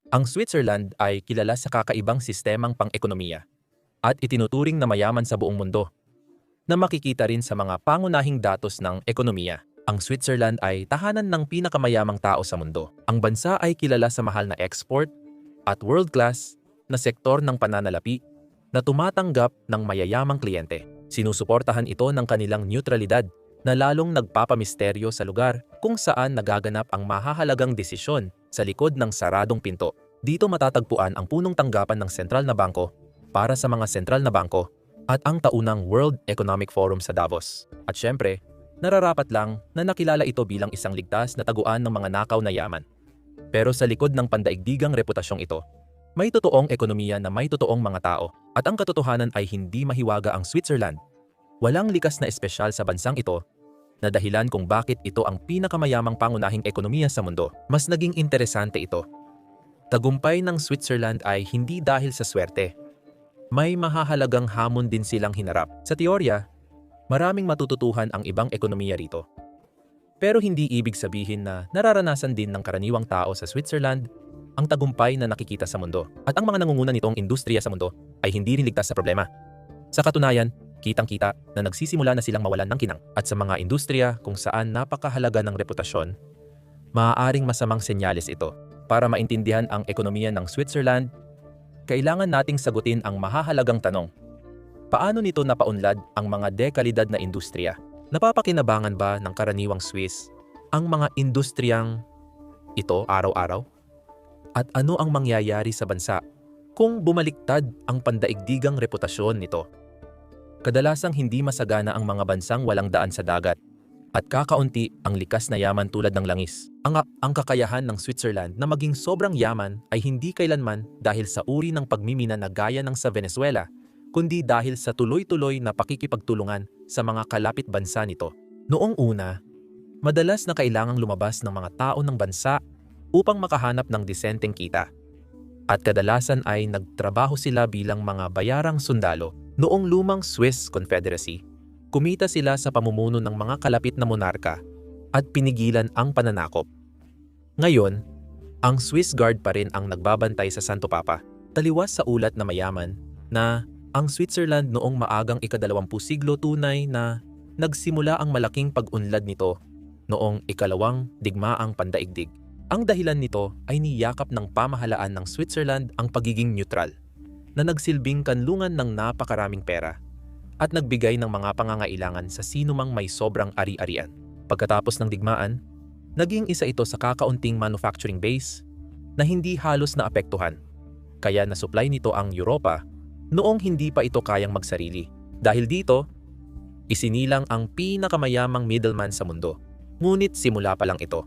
Ang Switzerland ay kilala sa kakaibang sistemang pang-ekonomiya at itinuturing na mayaman sa buong mundo na makikita rin sa mga pangunahing datos ng ekonomiya. Ang Switzerland ay tahanan ng pinakamayamang tao sa mundo. Ang bansa ay kilala sa mahal na export at world-class na sektor ng pananalapi na tumatanggap ng mayayamang kliyente. Sinusuportahan ito ng kanilang neutralidad na lalong nagpapamisteryo sa lugar kung saan nagaganap ang mahahalagang desisyon sa likod ng saradong pinto. Dito matatagpuan ang punong tanggapan ng sentral na bangko para sa mga sentral na bangko at ang taunang World Economic Forum sa Davos. At syempre, nararapat lang na nakilala ito bilang isang ligtas na taguan ng mga nakaw na yaman. Pero sa likod ng pandaigdigang reputasyong ito, may totoong ekonomiya na may totoong mga tao. At ang katotohanan ay hindi mahiwaga ang Switzerland. Walang likas na espesyal sa bansang ito na dahilan kung bakit ito ang pinakamayamang pangunahing ekonomiya sa mundo. Mas naging interesante ito. Tagumpay ng Switzerland ay hindi dahil sa swerte. May mahahalagang hamon din silang hinarap. Sa teorya, maraming matututuhan ang ibang ekonomiya rito. Pero hindi ibig sabihin na nararanasan din ng karaniwang tao sa Switzerland ang tagumpay na nakikita sa mundo. At ang mga nangunguna nitong industriya sa mundo ay hindi rin ligtas sa problema. Sa katunayan, kitang-kita na nagsisimula na silang mawalan ng kinang. At sa mga industriya kung saan napakahalaga ng reputasyon, maaaring masamang senyales ito. Para maintindihan ang ekonomiya ng Switzerland, kailangan nating sagutin ang mahahalagang tanong. Paano nito napaunlad ang mga dekalidad na industriya? Napapakinabangan ba ng karaniwang Swiss ang mga industriyang ito araw-araw? At ano ang mangyayari sa bansa kung bumaliktad ang pandaigdigang reputasyon nito? Kadalasang hindi masagana ang mga bansang walang daan sa dagat at kakaunti ang likas na yaman tulad ng langis. Ang kakayahan ng Switzerland na maging sobrang yaman ay hindi kailanman dahil sa uri ng pagmimina na gaya ng sa Venezuela, kundi dahil sa tuloy-tuloy na pakikipagtulungan sa mga kalapit bansa nito. Noong una, madalas na kailangang lumabas ng mga tao ng bansa upang makahanap ng disenteng kita. At kadalasan ay nagtrabaho sila bilang mga bayarang sundalo. Noong lumang Swiss Confederacy, kumita sila sa pamumuno ng mga kalapit na monarka at pinigilan ang pananakop. Ngayon, ang Swiss Guard pa rin ang nagbabantay sa Santo Papa. Taliwas sa ulat na mayaman na ang Switzerland noong maagang ika-20 siglo tunay na nagsimula ang malaking pag-unlad nito noong ikalawang digmaang pandaigdig. Ang dahilan nito ay niyakap ng pamahalaan ng Switzerland ang pagiging neutral, na nagsilbing kanlungan ng napakaraming pera at nagbigay ng mga pangangailangan sa sinumang may sobrang ari-arian. Pagkatapos ng digmaan, naging isa ito sa kakaunting manufacturing base na hindi halos naapektuhan, kaya nasupply nito ang Europa noong hindi pa ito kayang magsarili. Dahil dito, isinilang ang pinakamayamang middleman sa mundo. Ngunit simula pa lang ito.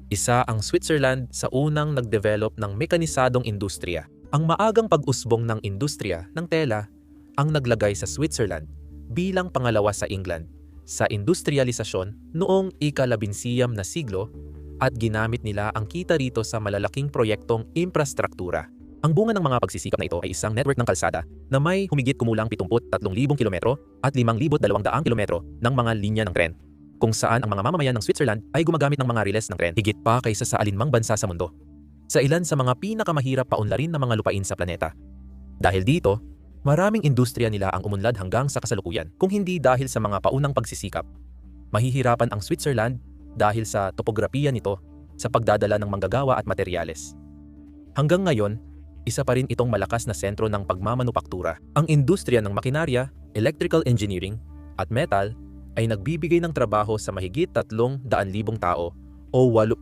Isa ang Switzerland sa unang nagdevelop ng mekanisadong industriya. Ang maagang pag-usbong ng industriya ng tela ang naglagay sa Switzerland bilang pangalawa sa England sa industrialisasyon noong ika-19 na siglo at ginamit nila ang kita rito sa malalaking proyektong infrastruktura. Ang bunga ng mga pagsisikap na ito ay isang network ng kalsada na may humigit kumulang 73,000 kilometro at 5,200 kilometro ng mga linya ng tren, kung saan ang mga mamamayan ng Switzerland ay gumagamit ng mga riles ng tren higit pa kaysa sa alinmang bansa sa mundo. Sa ilan sa mga pinakamahirap paunlarin na mga lupain sa planeta. Dahil dito, maraming industriya nila ang umunlad hanggang sa kasalukuyan. Kung hindi dahil sa mga paunang pagsisikap, mahihirapan ang Switzerland dahil sa topografiya nito sa pagdadala ng manggagawa at materyales. Hanggang ngayon, isa pa rin itong malakas na sentro ng pagmamanupaktura. Ang industriya ng makinarya, electrical engineering, at metal ay nagbibigay ng trabaho sa mahigit 300,000 tao o 8%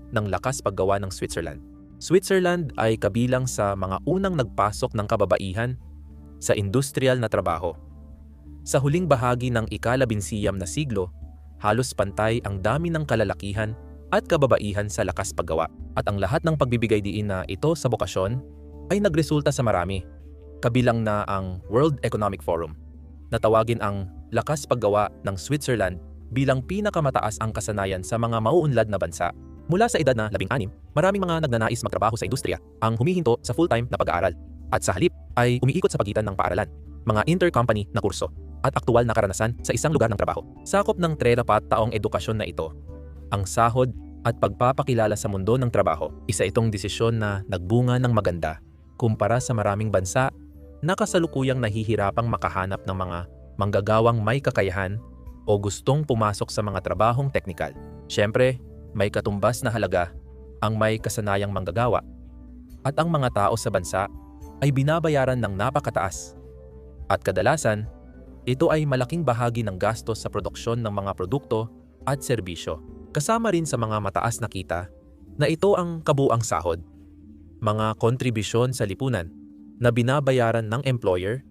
ng lakas paggawa ng Switzerland. Switzerland ay kabilang sa mga unang nagpasok ng kababaihan sa industrial na trabaho. Sa huling bahagi ng ika-19 na siglo, halos pantay ang dami ng kalalakihan at kababaihan sa lakas paggawa. At ang lahat ng pagbibigay diin na ito sa bokasyon ay nagresulta sa marami, kabilang na ang World Economic Forum, na tawagin ang lakas paggawa ng Switzerland bilang pinakamataas ang kasanayan sa mga mauunlad na bansa. Mula sa edad na 16, maraming mga nagnanais magtrabaho sa industriya ang humihinto sa full-time na pag-aaral at sa halip ay umiikot sa pagitan ng paaralan, mga inter-company na kurso at aktual na karanasan sa isang lugar ng trabaho. Sakop ng 30 taong edukasyon na ito, ang sahod at pagpapakilala sa mundo ng trabaho. Isa itong desisyon na nagbunga ng maganda kumpara sa maraming bansa na kasalukuyang nahihirapang makahanap ng mga manggagawang may kakayahan o gustong pumasok sa mga trabahong teknikal. Siyempre, may katumbas na halaga ang may kasanayang manggagawa at ang mga tao sa bansa ay binabayaran ng napakataas. At kadalasan, ito ay malaking bahagi ng gastos sa produksyon ng mga produkto at serbisyo. Kasama rin sa mga mataas na kita na ito ang kabuang sahod, mga kontribusyon sa lipunan na binabayaran ng employer,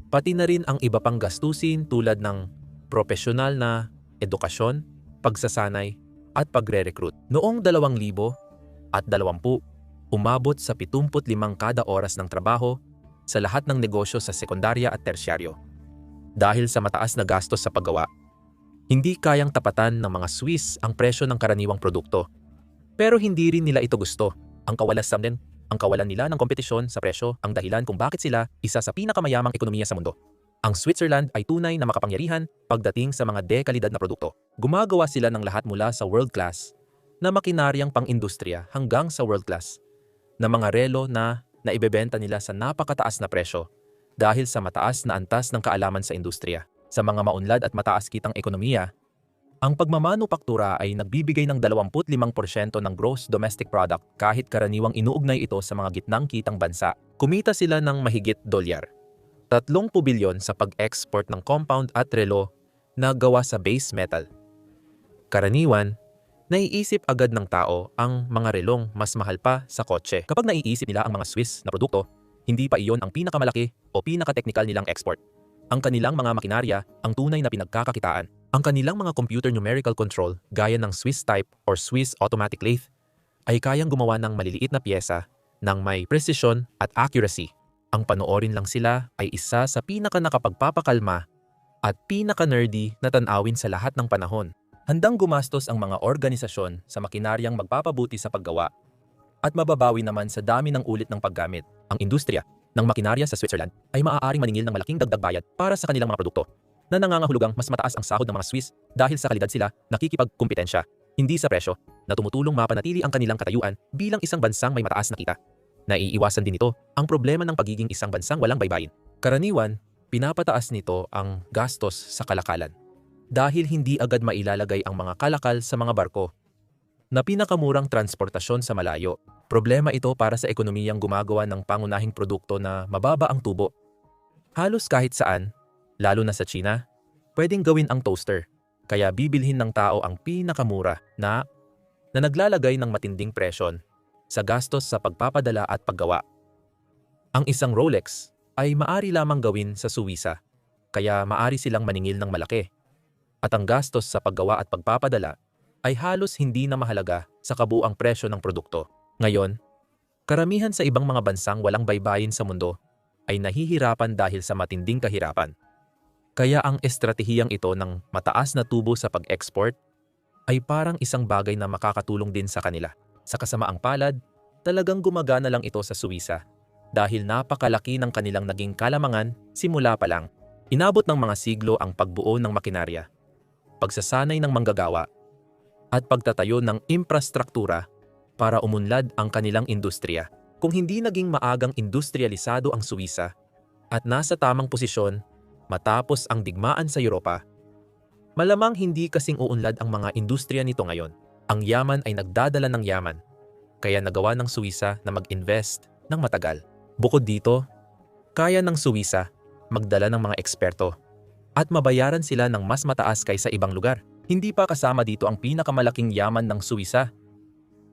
pati na rin ang iba pang gastusin tulad ng propesyonal na edukasyon, pagsasanay at pagre-recruit. Noong 2020, umabot sa 75 kada oras ng trabaho sa lahat ng negosyo sa sekundarya at tersyaryo. Dahil sa mataas na gastos sa paggawa, hindi kayang tapatan ng mga Swiss ang presyo ng karaniwang produkto. Pero hindi rin nila ito gusto. Ang kawalan nila ng kompetisyon sa presyo ang dahilan kung bakit sila isa sa pinakamayamang ekonomiya sa mundo. Ang Switzerland ay tunay na makapangyarihan pagdating sa mga dekalidad na produkto. Gumagawa sila ng lahat mula sa world-class na makinaryang pang-industriya hanggang sa world-class na mga relo na naibebenta nila sa napakataas na presyo dahil sa mataas na antas ng kaalaman sa industriya. Sa mga maunlad at mataas kitang ekonomiya, ang pagmamanupaktura ay nagbibigay ng 25% ng gross domestic product kahit karaniwang inuugnay ito sa mga gitnang kitang bansa. Kumita sila ng mahigit $30 bilyon sa pag-export ng compound at relo na gawa sa base metal. Karaniwan, naiisip agad ng tao ang mga relong mas mahal pa sa kotse. Kapag naiisip nila ang mga Swiss na produkto, hindi pa iyon ang pinakamalaki o pinaka-technical nilang export. Ang kanilang mga makinarya ang tunay na pinagkakakitaan. Ang kanilang mga computer numerical control gaya ng Swiss type or Swiss automatic lathe ay kayang gumawa ng maliliit na piyesa ng may precision at accuracy. Ang panoorin lang sila ay isa sa pinaka-nakapagpapakalma at pinaka-nerdy na tanawin sa lahat ng panahon. Handang gumastos ang mga organisasyon sa makinaryang magpapabuti sa paggawa at mababawi naman sa dami ng ulit ng paggamit. Ang industriya ng makinarya sa Switzerland ay maaaring maningil ng malaking dagdag bayad para sa kanilang mga produkto na nangangahulugang mas mataas ang sahod ng mga Swiss dahil sa kalidad sila nakikipagkumpetensya, hindi sa presyo, na tumutulong mapanatili ang kanilang katayuan bilang isang bansang may mataas na kita. Naiiwasan din nito ang problema ng pagiging isang bansang walang baybayin. Karaniwan, pinapataas nito ang gastos sa kalakalan dahil hindi agad mailalagay ang mga kalakal sa mga barko na pinakamurang transportasyon sa malayo. Problema ito para sa ekonomiyang gumagawa ng pangunahing produkto na mababa ang tubo. Halos kahit saan, lalo na sa China, pwedeng gawin ang toaster, kaya bibilhin ng tao ang pinakamura na naglalagay ng matinding presyon sa gastos sa pagpapadala at paggawa. Ang isang Rolex ay maari lamang gawin sa Suwisa, kaya maari silang maningil ng malaki. At ang gastos sa paggawa at pagpapadala ay halos hindi na mahalaga sa kabuuang presyo ng produkto. Ngayon, karamihan sa ibang mga bansang walang baybayin sa mundo ay nahihirapan dahil sa matinding kahirapan. Kaya ang estratehiyang ito ng mataas na tubo sa pag-export ay parang isang bagay na makakatulong din sa kanila. Sa kasamaang palad, talagang gumagana lang ito sa Suwisa dahil napakalaki ng kanilang naging kalamangan simula pa lang. Inabot ng mga siglo ang pagbuo ng makinarya, pagsasanay ng manggagawa, at pagtatayo ng infrastruktura para umunlad ang kanilang industriya. Kung hindi naging maagang industrialisado ang Suwisa at nasa tamang posisyon matapos ang digmaan sa Europa, malamang hindi kasing uunlad ang mga industriya nito ngayon. Ang yaman ay nagdadala ng yaman, kaya nagawa ng Suwisa na mag-invest ng matagal. Bukod dito, kaya ng Suwisa magdala ng mga eksperto at mabayaran sila ng mas mataas kaysa ibang lugar. Hindi pa kasama dito ang pinakamalaking yaman ng Suwisa,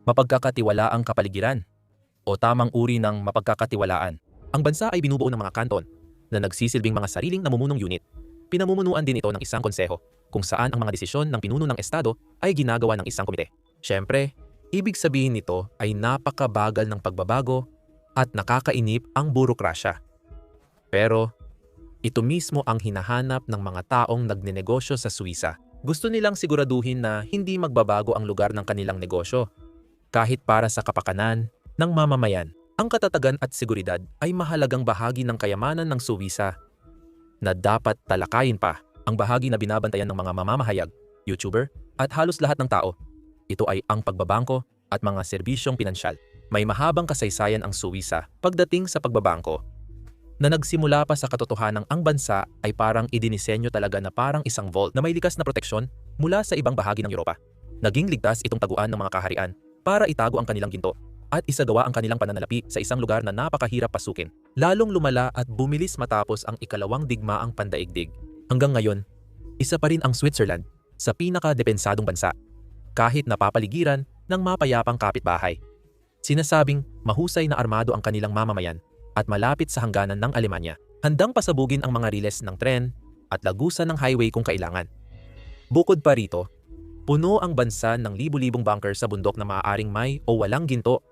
mapagkakatiwalaang kapaligiran o tamang uri ng mapagkakatiwalaan. Ang bansa ay binubuo ng mga kanton na nagsisilbing mga sariling namumunong unit. Pinamumunuan din ito ng isang konseho kung saan ang mga desisyon ng pinuno ng estado ay ginagawa ng isang komite. Siyempre, ibig sabihin nito ay napakabagal ng pagbabago at nakakainip ang burokrasya. Pero ito mismo ang hinahanap ng mga taong nagnenegosyo sa Suwisa. Gusto nilang siguraduhin na hindi magbabago ang lugar ng kanilang negosyo, kahit para sa kapakanan ng mamamayan. Ang katatagan at seguridad ay mahalagang bahagi ng kayamanan ng Suwisa na dapat talakayin pa. Ang bahagi na binabantayan ng mga mamamahayag, YouTuber, at halos lahat ng tao. Ito ay ang pagbabangko at mga serbisyong pinansyal. May mahabang kasaysayan ang Suwisa pagdating sa pagbabangko, na nagsimula pa sa katotohanang ang bansa ay parang idinisenyo talaga na parang isang vault na may likas na proteksyon mula sa ibang bahagi ng Europa. Naging ligtas itong taguan ng mga kaharian para itago ang kanilang ginto at isagawa ang kanilang pananalapi sa isang lugar na napakahirap pasukin. Lalong lumala at bumilis matapos ang ikalawang digmaang pandaigdig. Hanggang ngayon, isa pa rin ang Switzerland sa pinaka-depensadong bansa, kahit napapaligiran ng mapayapang kapitbahay. Sinasabing mahusay na armado ang kanilang mamamayan at malapit sa hangganan ng Alemanya. Handang pasabugin ang mga riles ng tren at lagusan ng highway kung kailangan. Bukod pa rito, puno ang bansa ng libu-libong bunker sa bundok na maaaring may o walang ginto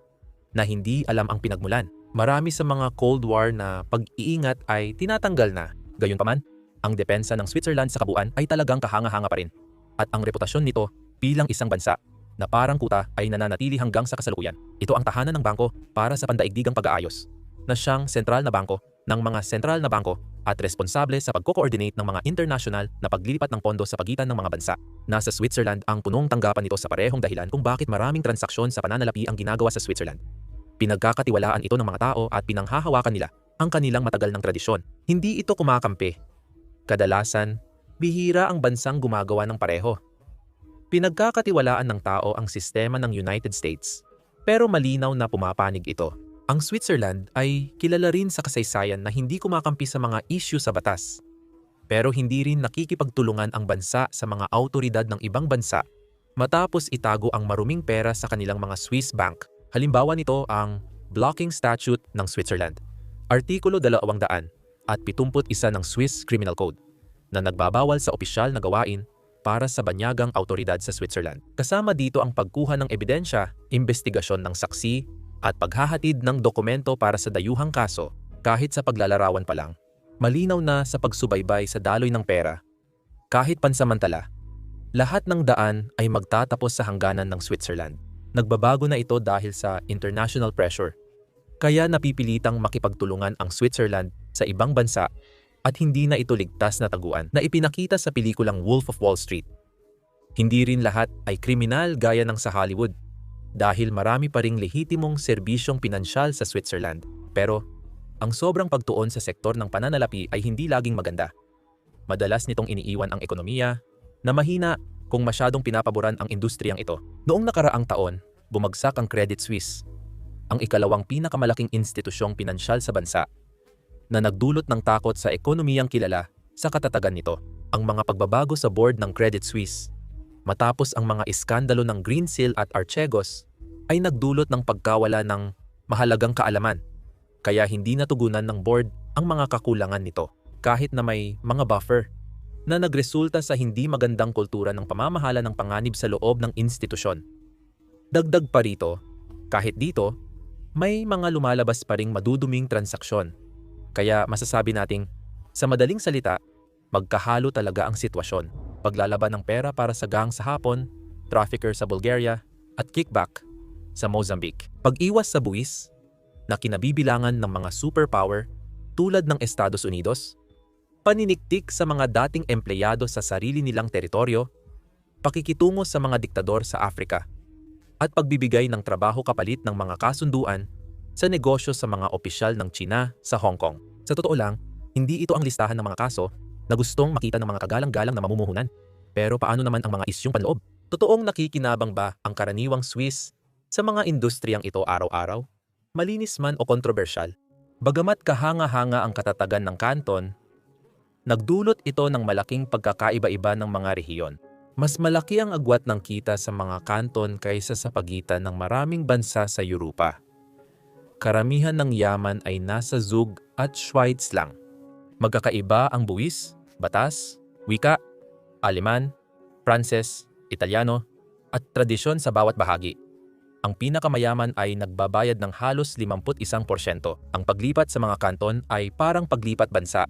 na hindi alam ang pinagmulan. Marami sa mga Cold War na pag-iingat ay tinatanggal na. Gayunpaman, ang depensa ng Switzerland sa kabuuan ay talagang kahanga-hanga pa rin. At ang reputasyon nito bilang isang bansa na parang kuta ay nananatili hanggang sa kasalukuyan. Ito ang tahanan ng bangko para sa pandaigdigang pag-aayos, na siyang sentral na bangko ng mga sentral na bangko at responsable sa pagko-coordinate ng mga international na paglilipat ng pondo sa pagitan ng mga bansa. Nasa Switzerland ang punong tanggapan nito sa parehong dahilan kung bakit maraming transaksyon sa pananalapi ang ginagawa sa Switzerland. Pinagkakatiwalaan ito ng mga tao at pinanghahawakan nila ang kanilang matagal ng tradisyon. Hindi ito kumakampi. Kadalasan, bihira ang bansang gumagawa ng pareho. Pinagkakatiwalaan ng tao ang sistema ng United States, pero malinaw na pumapanig ito. Ang Switzerland ay kilala rin sa kasaysayan na hindi kumakampi sa mga issue sa batas, pero hindi rin nakikipagtulungan ang bansa sa mga autoridad ng ibang bansa matapos itago ang maruming pera sa kanilang mga Swiss bank. Halimbawa nito ang Blocking Statute ng Switzerland, Artikulo 271 ng Swiss Criminal Code, na nagbabawal sa opisyal na gawain para sa banyagang autoridad sa Switzerland. Kasama dito ang pagkuha ng ebidensya, investigasyon ng saksi, at paghahatid ng dokumento para sa dayuhang kaso kahit sa paglalarawan pa lang. Malinaw na sa pagsubaybay sa daloy ng pera, kahit pansamantala, lahat ng daan ay magtatapos sa hangganan ng Switzerland. Nagbabago na ito dahil sa international pressure. Kaya napipilitang makipagtulungan ang Switzerland sa ibang bansa at hindi na ito ligtas na taguan na ipinakita sa pelikulang Wolf of Wall Street. Hindi rin lahat ay kriminal gaya ng sa Hollywood, dahil marami pa ring lehitimong serbisyong pinansyal sa Switzerland. Pero ang sobrang pagtuon sa sektor ng pananalapi ay hindi laging maganda. Madalas nitong iniiwan ang ekonomiya na mahina kung masyadong pinapaboran ang industriyang ito. Noong nakaraang taon, bumagsak ang Credit Suisse, ang ikalawang pinakamalaking institusyong pinansyal sa bansa, na nagdulot ng takot sa ekonomiyang kilala sa katatagan nito. Ang mga pagbabago sa board ng Credit Suisse, matapos ang mga iskandalo ng Greensill at Archegos, ay nagdulot ng pagkawala ng mahalagang kaalaman. Kaya hindi natugunan ng board ang mga kakulangan nito, kahit na may mga buffer, na nagresulta sa hindi magandang kultura ng pamamahala ng panganib sa loob ng institusyon. Dagdag pa rito, kahit dito, may mga lumalabas pa ring maduduming transaksyon. Kaya masasabi nating, sa madaling salita, magkahalo talaga ang sitwasyon. Paglalaban ng pera para sa gang sa Hapon, trafficker sa Bulgaria, at kickback sa Mozambique. Pag-iwas sa buwis na kinabibilangan ng mga superpower tulad ng Estados Unidos, paniniktik sa mga dating empleyado sa sarili nilang teritoryo, pakikitungo sa mga diktador sa Afrika, at pagbibigay ng trabaho kapalit ng mga kasunduan sa negosyo sa mga opisyal ng China sa Hong Kong. Sa totoo lang, hindi ito ang listahan ng mga kaso na gustong makita ng mga kagalang-galang na mamumuhunan. Pero paano naman ang mga isyung panloob? Totoong nakikinabang ba ang karaniwang Swiss sa mga industriyang ito araw-araw? Malinis man o kontrobersyal, bagamat kahanga-hanga ang katatagan ng kanton, nagdulot ito ng malaking pagkakaiba-iba ng mga rehiyon. Mas malaki ang agwat ng kita sa mga kanton kaysa sa pagitan ng maraming bansa sa Europa. Karamihan ng yaman ay nasa Zug at Schweiz lang. Magkakaiba ang buwis, batas, wika, Aleman, Pranses, Italiano, at tradisyon sa bawat bahagi. Ang pinakamayaman ay nagbabayad ng halos 51%. Ang paglipat sa mga kanton ay parang paglipat bansa.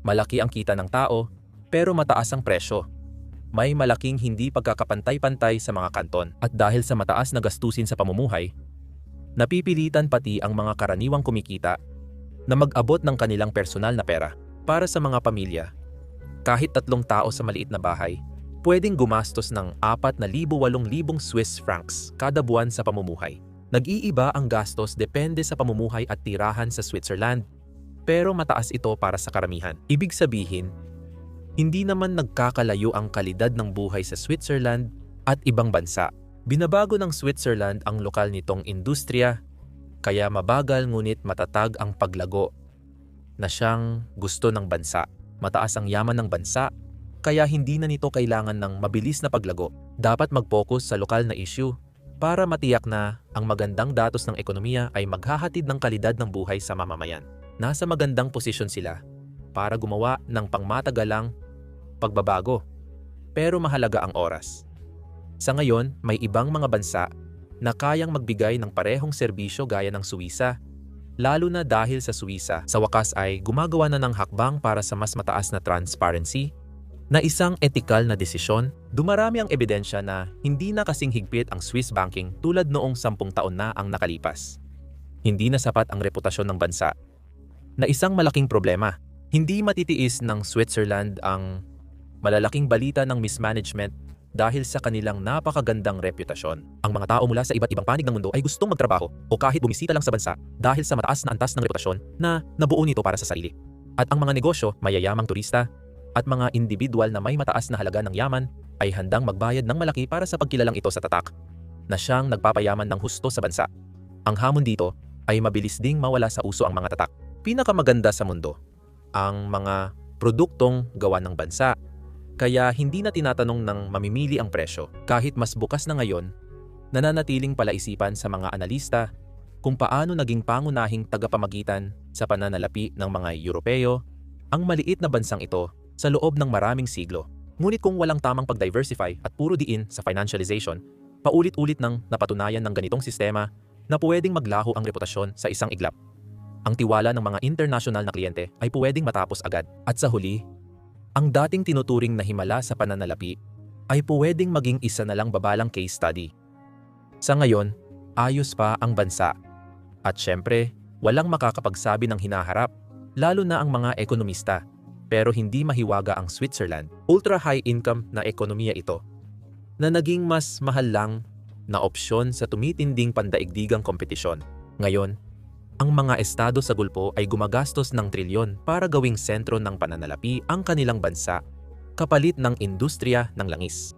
Malaki ang kita ng tao, pero mataas ang presyo. May malaking hindi pagkakapantay-pantay sa mga kanton. At dahil sa mataas na gastusin sa pamumuhay, napipilitan pati ang mga karaniwang kumikita na mag-abot ng kanilang personal na pera para sa mga pamilya. Kahit 3 tao sa maliit na bahay, pwedeng gumastos ng 4,000-8,000 Swiss francs kada buwan sa pamumuhay. Nag-iiba ang gastos depende sa pamumuhay at tirahan sa Switzerland, pero mataas ito para sa karamihan. Ibig sabihin, hindi naman nagkakalayo ang kalidad ng buhay sa Switzerland at ibang bansa. Binabago ng Switzerland ang lokal nitong industriya, kaya mabagal ngunit matatag ang paglago na siyang gusto ng bansa. Mataas ang yaman ng bansa, kaya hindi na nito kailangan ng mabilis na paglago. Dapat mag-focus sa lokal na issue para matiyak na ang magandang datos ng ekonomiya ay maghahatid ng kalidad ng buhay sa mamamayan. Nasa magandang posisyon sila para gumawa ng pangmatagalang pagbabago, pero mahalaga ang oras. Sa ngayon, may ibang mga bansa na kayang magbigay ng parehong serbisyo gaya ng Suwisa, lalo na dahil sa Suwisa sa wakas ay gumagawa na ng hakbang para sa mas mataas na transparency na isang etikal na desisyon. Dumarami ang ebidensya na hindi na kasing higpit ang Swiss banking tulad noong 10 taon na ang nakalipas. Hindi na sapat ang reputasyon ng bansa, na isang malaking problema. Hindi matitiis ng Switzerland ang malalaking balita ng mismanagement dahil sa kanilang napakagandang reputasyon. Ang mga tao mula sa iba't ibang panig ng mundo ay gustong magtrabaho o kahit bumisita lang sa bansa dahil sa mataas na antas ng reputasyon na nabuo nito para sa sarili. At ang mga negosyo, mayayamang turista, at mga individual na may mataas na halaga ng yaman ay handang magbayad ng malaki para sa pagkilalang ito sa tatak na siyang nagpapayaman ng husto sa bansa. Ang hamon dito ay mabilis ding mawala sa uso ang mga tatak. Pinakamaganda sa mundo, ang mga produktong gawa ng bansa, kaya hindi na tinatanong ng mamimili ang presyo. Kahit mas bukas na ngayon, nananatiling palaisipan sa mga analista kung paano naging pangunahing tagapamagitan sa pananalapi ng mga Europeo ang maliit na bansang ito sa loob ng maraming siglo. Ngunit kung walang tamang pag-diversify at puro diin sa financialization, paulit-ulit nang napatunayan ng ganitong sistema na pwedeng maglaho ang reputasyon sa isang iglap. Ang tiwala ng mga international na kliyente ay pwedeng matapos agad. At sa huli, ang dating tinuturing na himala sa pananalapi ay pwedeng maging isa na lang babalang case study. Sa ngayon, ayos pa ang bansa. At syempre, walang makakapagsabi ng hinaharap, lalo na ang mga ekonomista. Pero hindi mahiwaga ang Switzerland. Ultra-high income na ekonomiya ito, na naging mas mahal lang na opsyon sa tumitinding pandaigdigang kompetisyon. Ngayon, ang mga estado sa Gulpo ay gumagastos ng trilyon para gawing sentro ng pananalapi ang kanilang bansa, kapalit ng industriya ng langis.